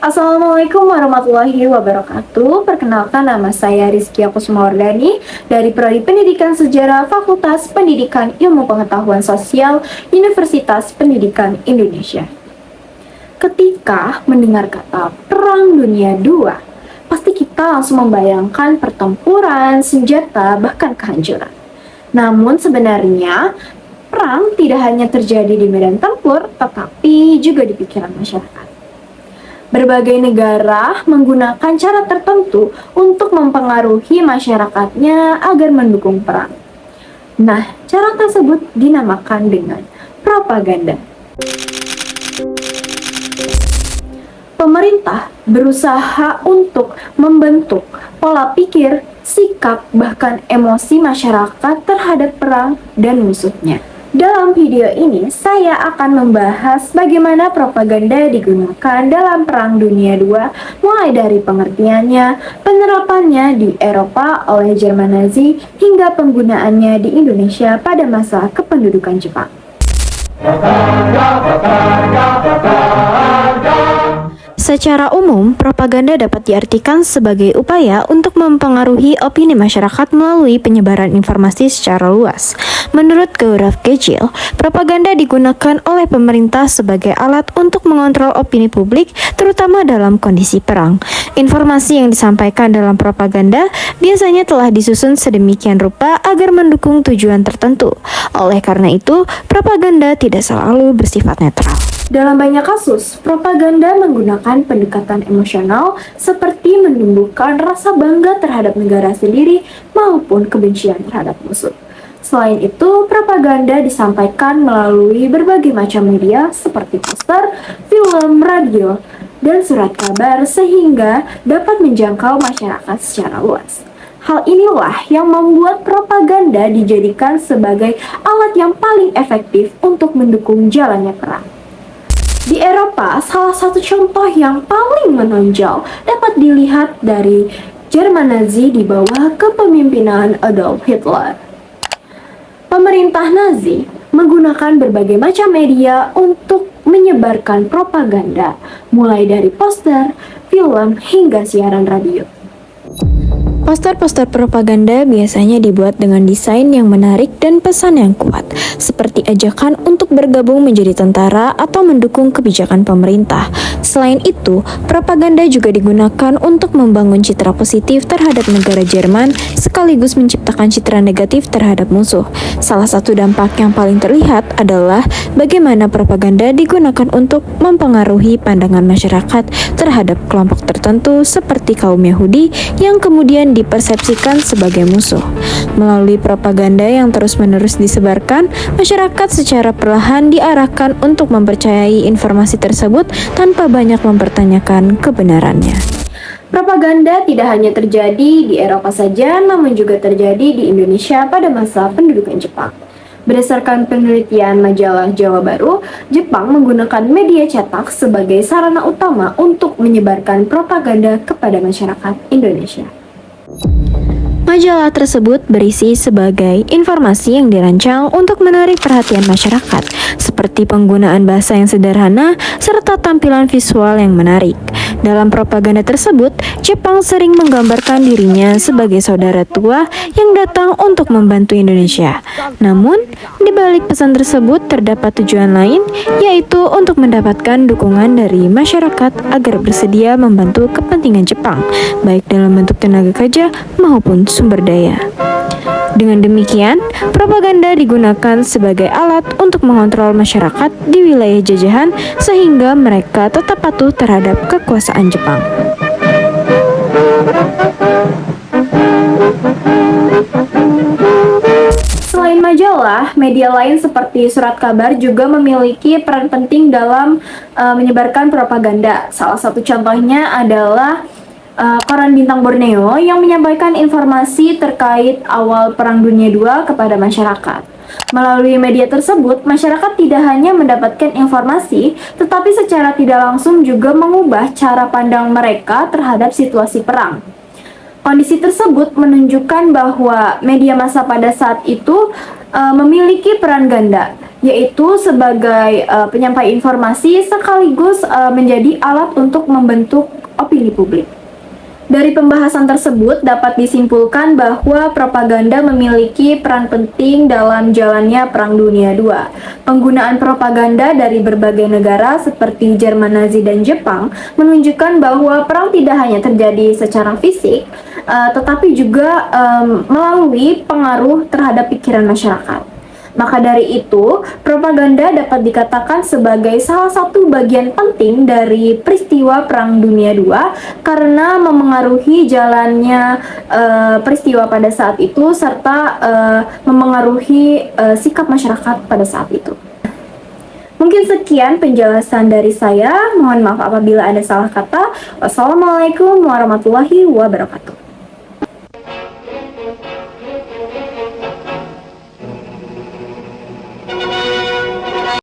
Assalamualaikum warahmatullahi wabarakatuh. Perkenalkan, nama saya Rizky Akusmawardani dari Prodi Pendidikan Sejarah Fakultas Pendidikan Ilmu Pengetahuan Sosial Universitas Pendidikan Indonesia. Ketika mendengar kata Perang Dunia II, pasti kita langsung membayangkan pertempuran, senjata, bahkan kehancuran. Namun sebenarnya, perang tidak hanya terjadi di medan tempur, tetapi juga di pikiran masyarakat. Berbagai negara menggunakan cara tertentu untuk mempengaruhi masyarakatnya agar mendukung perang. Nah, cara tersebut dinamakan dengan propaganda. Pemerintah berusaha untuk membentuk pola pikir, sikap, bahkan emosi masyarakat terhadap perang dan musuhnya. Dalam video ini, saya akan membahas bagaimana propaganda digunakan dalam Perang Dunia II, mulai dari pengertiannya, penerapannya di Eropa oleh Jerman Nazi, hingga penggunaannya di Indonesia pada masa kependudukan Jepang. Secara umum, propaganda dapat diartikan sebagai upaya untuk mempengaruhi opini masyarakat melalui penyebaran informasi secara luas. Menurut Gaurav Gejil, propaganda digunakan oleh pemerintah sebagai alat untuk mengontrol opini publik, terutama dalam kondisi perang. Informasi yang disampaikan dalam propaganda biasanya telah disusun sedemikian rupa agar mendukung tujuan tertentu. Oleh karena itu, propaganda tidak selalu bersifat netral. Dalam banyak kasus, propaganda menggunakan pendekatan emosional seperti menumbuhkan rasa bangga terhadap negara sendiri maupun kebencian terhadap musuh. Selain itu, propaganda disampaikan melalui berbagai macam media seperti poster, film, radio, dan surat kabar sehingga dapat menjangkau masyarakat secara luas. Hal inilah yang membuat propaganda dijadikan sebagai alat yang paling efektif untuk mendukung jalannya perang. Di Eropa, salah satu contoh yang paling menonjol dapat dilihat dari Jerman Nazi di bawah kepemimpinan Adolf Hitler. Pemerintah Nazi menggunakan berbagai macam media untuk menyebarkan propaganda, mulai dari poster, film, hingga siaran radio. Poster-poster propaganda biasanya dibuat dengan desain yang menarik dan pesan yang kuat, seperti ajakan untuk bergabung menjadi tentara atau mendukung kebijakan pemerintah. Selain itu, propaganda juga digunakan untuk membangun citra positif terhadap negara Jerman, sekaligus menciptakan citra negatif terhadap musuh. Salah satu dampak yang paling terlihat adalah bagaimana propaganda digunakan untuk mempengaruhi pandangan masyarakat terhadap kelompok tertentu seperti kaum Yahudi yang kemudian dipersepsikan sebagai musuh. Melalui propaganda yang terus-menerus disebarkan, masyarakat secara perlahan diarahkan untuk mempercayai informasi tersebut tanpa banyak mempertanyakan kebenarannya. Propaganda tidak hanya terjadi di Eropa saja, namun juga terjadi di Indonesia pada masa pendudukan Jepang. Berdasarkan penelitian majalah Jawa Baru, Jepang menggunakan media cetak sebagai sarana utama untuk menyebarkan propaganda kepada masyarakat Indonesia. Majalah tersebut berisi sebagai informasi yang dirancang untuk menarik perhatian masyarakat, seperti penggunaan bahasa yang sederhana serta tampilan visual yang menarik. Dalam propaganda tersebut, Jepang sering menggambarkan dirinya sebagai saudara tua yang datang untuk membantu Indonesia. Namun, di balik pesan tersebut terdapat tujuan lain, yaitu untuk mendapatkan dukungan dari masyarakat agar bersedia membantu kepentingan Jepang, baik dalam bentuk tenaga kerja maupun sumber daya. Dengan demikian, propaganda digunakan sebagai alat untuk mengontrol masyarakat di wilayah jajahan sehingga mereka tetap patuh terhadap kekuasaan Jepang. Selain majalah, media lain seperti surat kabar juga memiliki peran penting dalam menyebarkan propaganda. Salah satu contohnya adalah Koran Bintang Borneo yang menyampaikan informasi terkait awal Perang Dunia II kepada masyarakat. Melalui media tersebut, masyarakat tidak hanya mendapatkan informasi, tetapi secara tidak langsung juga mengubah cara pandang mereka terhadap situasi perang. Kondisi tersebut menunjukkan bahwa media massa pada saat itu memiliki peran ganda, yaitu sebagai penyampai informasi sekaligus menjadi alat untuk membentuk opini publik. Dari pembahasan tersebut dapat disimpulkan bahwa propaganda memiliki peran penting dalam jalannya Perang Dunia II. Penggunaan propaganda dari berbagai negara seperti Jerman Nazi dan Jepang menunjukkan bahwa perang tidak hanya terjadi secara fisik, tetapi juga melalui pengaruh terhadap pikiran masyarakat. Maka dari itu, propaganda dapat dikatakan sebagai salah satu bagian penting dari peristiwa Perang Dunia II karena memengaruhi jalannya peristiwa pada saat itu serta memengaruhi sikap masyarakat pada saat itu. Mungkin sekian penjelasan dari saya. Mohon maaf apabila ada salah kata. Wassalamualaikum warahmatullahi wabarakatuh.